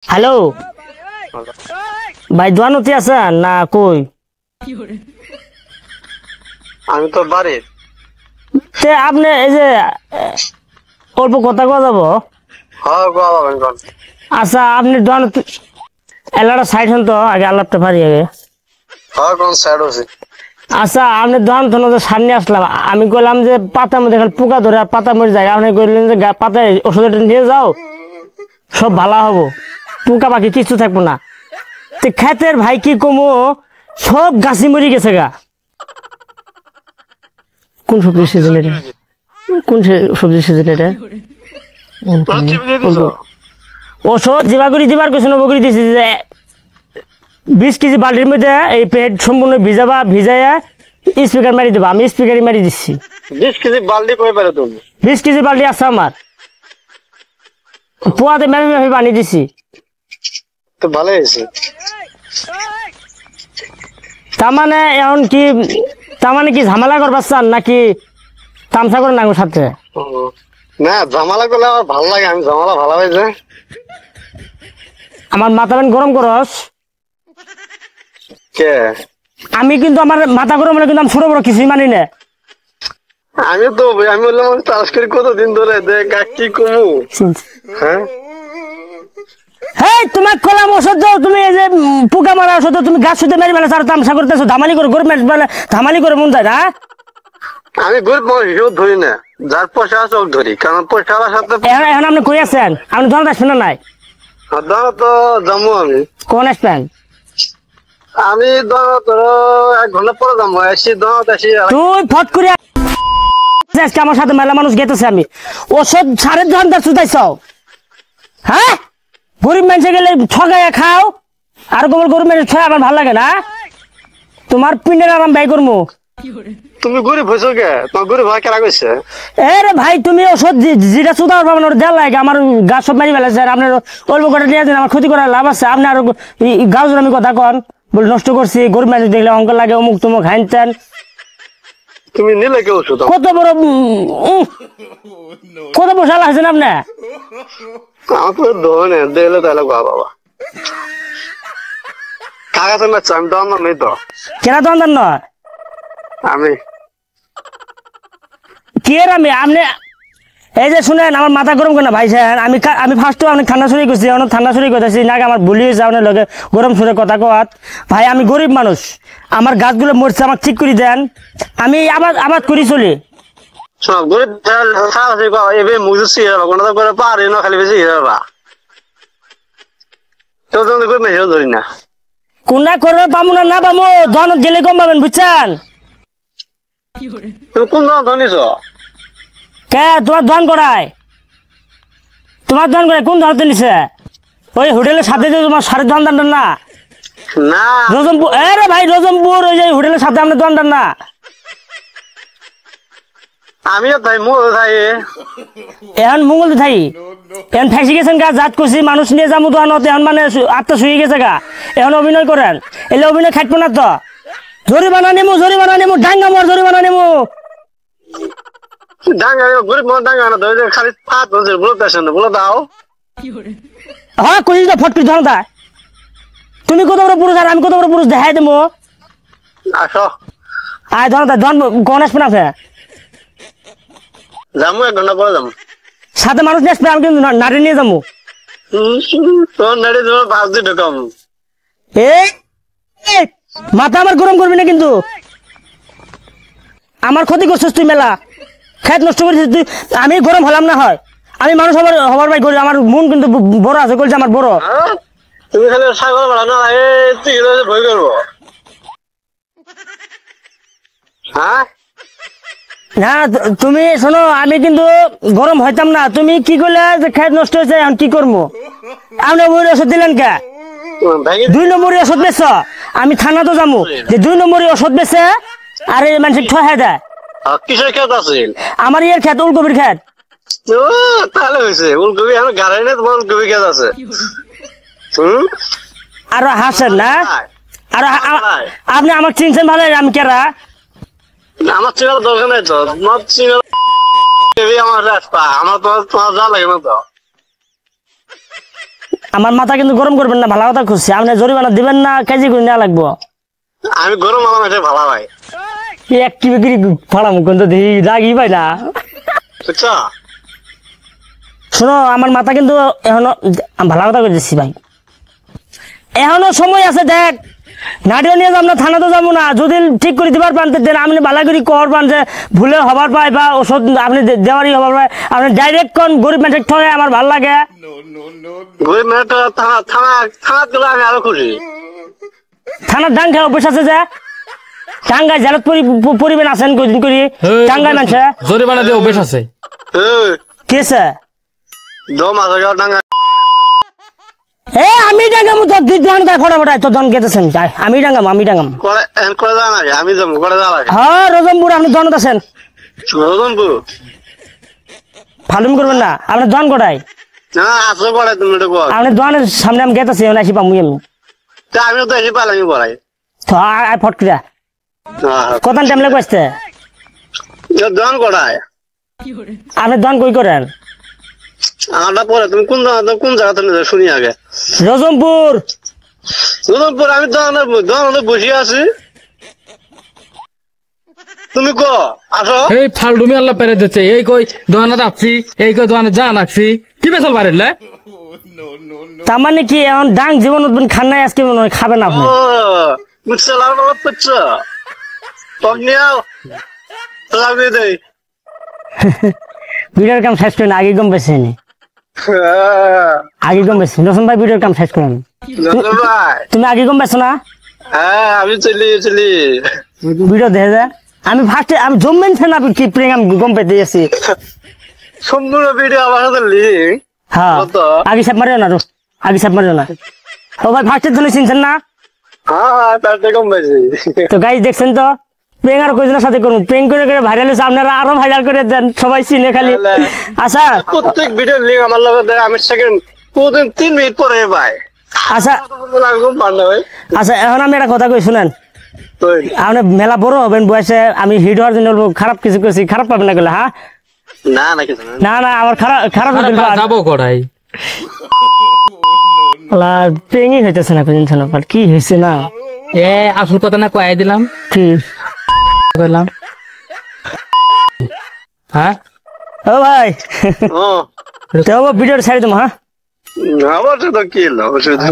Hello ভাই, দোয়ানতি আছেন না কই? আমি তো বাড়ি। আপনি এই যে অল্প কথা কওয়া যাবো? হ্যাঁ গো বাবা গো। আচ্ছা, আপনি দোয়ানতি এলাকাটা সাইড হন তো আগে, আল্লাহটা পারি আগে। হ্যাঁ কোন সাইড আছে? আচ্ছা, আপনি দোয়ান সামনে আসলাম, আমি কইলাম যে পাতার মধ্যে খালি পোকা ধরে আর পাতা মরে যায়, আপনি কইলেন যে পাতায় ওষুধটা নিয়ে যাও, সব ভালো হবো, পোকা পাখি কিছু থাকবো না। খেতের ভাই কি কমো, সব গাছি মরি গেছে গা। কোন সবজি সিজন এটা? কোন সবজি সিজন এটা? ওষুধ জিবাগুড়ি দিবার কিছু নবগুড়ি দিছি যে 20 কেজি বালতির মধ্যে এই পেট সম্পূর্ণ ভিজাবা, ভিজাইয়া স্পিকার মারি দেবা। আমি স্পিকারই মারি দিচ্ছি। 20 কেজি বালতি কই পারে তুমি? 20 কেজি বালতি আছে আমার, পোয়াতে মেপে মেপে বানিয়ে দিছি। তো ভালো হয়েছে। তার মানে এখন কি, তার মানে কি ঝামেলা করবার চান নাকি তামসা করে নাঙ্গো সাথে? না ঝামেলা করলে আমার ভালো লাগে, আমি ঝামেলা ভালো হয়েছে। আমার মাথা গরম করস কে? আমি কিন্তু আমার মাথা গরম হলে কিন্তু আমি ছোট বড় কিছুই মানি না। আমি তো আমি বললাম চাষ করি কতদিন ধরে, দেখ কি কমু। হ্যাঁ হেই, তোমার কলাম ওষুধ দাও, তুমি এই যে পোকা মারা ওষুধ তুমি গাছ শুতে মেরে বেলা আর তামসা করতেছো, ধামালি করে গরম বেলা ধামালি করে মন যায় না। আমি গরিব মানুষ হিসেবে ধরি না, যার পয়সা আছে ওকে ধরি, কারণ পয়সার সাথে এখন আপনি কই আছেন? আপনি দোকান আসবেন না নাই? দাঁড়া তো যাবো আমি। কোন আসবেন? আমি ধরো 1 ঘন্টা পরে যাবো, এসি দাঁড়াতে আসি। তুই ফট করে আজকে আমার সাথে মেলা মানুষ গেতেছে, আমি ওষুধ 10.5 সুদাইছ। হ্যাঁ, গরিব মানুষে গেলে ঠগাইয়া খাও, আর গোবর গরিব মানুষ ছয় আমার ভালো লাগে না। তোমার পিন্ডের আরাম ব্যয় করবো। তুমি গরিব হয়েছো কে? তোমার গরিব হয় কেনা কইছে? এরে ভাই, তুমি ওষুধ যেটা সুদার পাবেন ওটা দেওয়া লাগে, আমার গাছ সব মারি ফেলেছে, আপনার অল্প করে নিয়ে যান, আমার ক্ষতি করার লাভ আছে? আপনি আরো গাছ আমি কথা কন বলে নষ্ট করছি, গরিব মানুষ দেখলে অঙ্ক লাগে, অমুক তমুক হাইনতেন। তুমি নিলে কে ওষুধ? কত বড় কত পয়সা লাগছেন আপনি? আমার তো ধরে দিলে তাহলে গো বাবা কাগজ না চান দাম না নেই তো। কেনা তো আন্দার নয় আমি কি এর আমি আপনি এই যে শুনেন, আমার মাথা গরম কেন ভাই স্যার? আমি ফার্স্ট অনেক ঠান্ডা সুরি করছি, অনেক ঠান্ডা সুরি করতেছি নাকি আমার ভুলি হয়েছে আপনার লগে গরম সুরে কথা কওয়াত। ভাই আমি গরিব মানুষ, আমার গাছগুলো মরছে, আমার ঠিক করে দেন, আমি আবাদ করি চলি। শোনো গরিব সারাসি বাবা এবে মুজু সিরা কোন তো করে পারে না, খালি বেশি হিরা বা তো তুমি গরিব মেশো ধরি না। কোনটা করবে পাবো না পাবো, ধন গেলে কম পাবেন বুঝছেন? তুমি কোন ধরনের ধনিছ? কে তোমার ধন করায়? তোমার ধন করে কোন ধরতে নিছে? ওই হোটেলের সাথে যে তোমার সাড়ে ধন দান না? না রজমপুর, আরে ভাই রজমপুর ওই যে হোটেলের সাথে আপনার ধন দান না? আমিও তাই মোর তাই এখন মঙ্গল থাই, এখন ফেসে গেছেন গা, জাত করছি মানুষ নিয়ে যাবো তো এখন, মানে আত্মা শুয়ে গেছে গা, এখন অভিনয় করেন, এলে অভিনয় খাটবো না তো। জরিমানা নেমু ডাঙ্গা মর জরিমানা নেমু। ডাঙ্গা গরিব মানুষ ডাঙ্গা না ধরে খালি পাঁচ বছর বলতে আসেন না, বলে দাও। হ্যাঁ কইস না ফটকি ধন দা, তুমি কত বড় পুরুষ আর আমি কত বড় পুরুষ দেখাই দেবো। আসো আয় ধন দা, ধন কোন আসবে না যাবো 1 ঘন্টা পরে যাবো। সাথে মানুষ নিয়ে আসবে, আমি কিন্তু নারী নিয়ে যাবো। তোর নাড়ি তোমার 5 দিন ঢোকাম। এই মাথা আমার গরম করবি না কিন্তু, আমার ক্ষতি করছিস তুই মেলা, খেত নষ্ট করেছিস তুই। আমি গরম হলাম না হয়, আমি মানুষ হবার ভাই করি, আমার মন কিন্তু বড় আছে, বলছে আমার বড়। তুমি খালি ছাগল বাড়া না তুই ভয় করবো। হ্যাঁ না তুমি শোনো, আমি কিন্তু গরম হইতাম না, তুমি কি করলে যে খেত নষ্ট হয়েছে, এখন কি করবো? আপনি ওষুধ দিলেন কে? 2 নম্বরই ওষুধ বেছ, আমি থানা তো যাবো যে 2 নম্বরই ওষুধ বেছে আর এই মানুষ ঠহাই দেয়। কিসের খেত আছে? আমার ইয়ের খেত, উলকপির খেত। তাহলে হয়েছে উলকপি এখন গাড়াই না, তোমার উলকপি খেত আছে। আর হাসেন না, আর আপনি আমাকে চিনছেন ভালো, আমি কেরা? আমার চিনার দরকার নাই তো, তোমার চিনার আমার রাস্তা, আমার তোমার যা লাগে না তো। আমার মাথা কিন্তু গরম করবেন না, ভালো কথা খুঁজছি। আপনি জরিমানা দিবেন না, কেজি করে নেওয়া লাগবো। আমি গরম মালাম এটা ভালো ভাই, এক কি বিক্রি ফাড়াম কিন্তু দেখি রাগি ভাই না। বুঝছো? শোনো, আমার মাথা কিন্তু এখনো, ভালো কথা করতেছি ভাই, এখনো সময় আছে। দেখ, নাটিও নিয়ে যাবো না, থানা তো যাবো না। যদি ঠিক করে দিবার পান দেন, আপনি বালা করি কর পান যে ভুলে হবার পায় বা ওষুধ আপনি দেওয়ারই হবার পায়, আপনি ডাইরেক্ট কোন গরিব মানুষের ঠগে আমার ভাল লাগে। গরিব মেয়েটা থানা থানা থানা গেলে আমি আরো খুশি। থানার ডাং খেয়ে অভ্যাস আছে যে, টাঙ্গায় জেলত পরিবেন আছেন কদিন করি টাঙ্গায় মানুষে জরিমানা দিয়ে অভ্যেস আছে। কেছে দম আছে ডাঙ্গা। এ আমি ডাঙ্গামু তো দুই ধান গায়ে ফটাফটাই তো দন গেতেছেন যাই, আমি ডাঙ্গাম করে করে যাওয়া লাগে, আমি যাবো করে যাওয়া লাগে। হ্যাঁ রজমপুর আপনি দনত আছেন, রতনপুর ফালুম করবেন না। আপনি দন কোটাই, না আসো করে তুমি এটা কর। আপনি দনের সামনে আমি গেতেছি, আসি পামু আমি তা আমিও তো এসে পালামি পড়াই। তো আয় ফটকিরা কত টাইম লাগে আসতে। দন করায় আপনি দন কই করেন? আমারটা পরে তুমি কোন কোন জায়গা তুমি শুনি আগে। রজমপুর। রতনপুর আমি দোকানে বসে আছি, তুমি ক আসো। এই ফালডুমি আল্লাহ পেরে দিচ্ছে, এই কই দোকানে যাচ্ছি, এই কই দোকানে যা নাকছি, কি বেসল পারেন? তার মানে কি এখন ডাং জীবন খান নাই আজকে মনে হয় খাবেন আপনি? ও বুঝছো লাল লাল করছো টক নিয়াও লাগিয়ে দেই। ভিডিওর কাম শেষ করেন, আগে গম পেয়েছেনি, আগে গম পেয়েছি। রসন ভাই ভিডিওর কাম শেষ করেন, ভাই তুমি আগে গম পেয়েছো না? হ্যাঁ আমি চলি ভিডিও দেখে যায় আমি ফার্স্টে আমি জমবেন না কি প্রেম আমি গম পেতে গেছি। সম্পূর্ণ ভিডিও আমার সাথে লিঙ্ক। হ্যাঁ কত? আগে সাপ মারিও না, আগে সাপ মারিও না। ও ভাই ফার্স্টের জন্য চিনছেন না? হ্যাঁ হ্যাঁ তার থেকে কম পাইছি। তো গাইজ দেখছেন তো, প্রেং আর কয়জনের সাথে করুন, প্রেং করে করে ভাইরাল হয়েছে, আপনারা আরো ভাইরাল করে দেন, সবাই চিনে খালি। আচ্ছা প্রত্যেক ভিডিও লিঙ্ক আমার লগে দেয়, আমি সেকেন্ড প্রতিদিন 3 মিনিট পরে ভাই। আচ্ছা আচ্ছা, এখন আমি একটা কথা কই শুনেন। আপনি মেলা বড় হবেন বয়সে, আমি হিট হওয়ার জন্য বলবো খারাপ কিছু করছি, খারাপ পাবেন না গেলে। হ্যাঁ না না কিছু না। না না, আমার খারাপ খারাপ যাবো কড়াই প্রেঙই হইতেছে না কোনদিন ছিল, কি হয়েছে না? এ আসল কথা না কয়ে দিলাম, কি করলাম? হ্যাঁ ও ভাই ও তো ভিডিওটা ছাড়ি দেবো। হ্যাঁ আমার তো কি অসুবিধা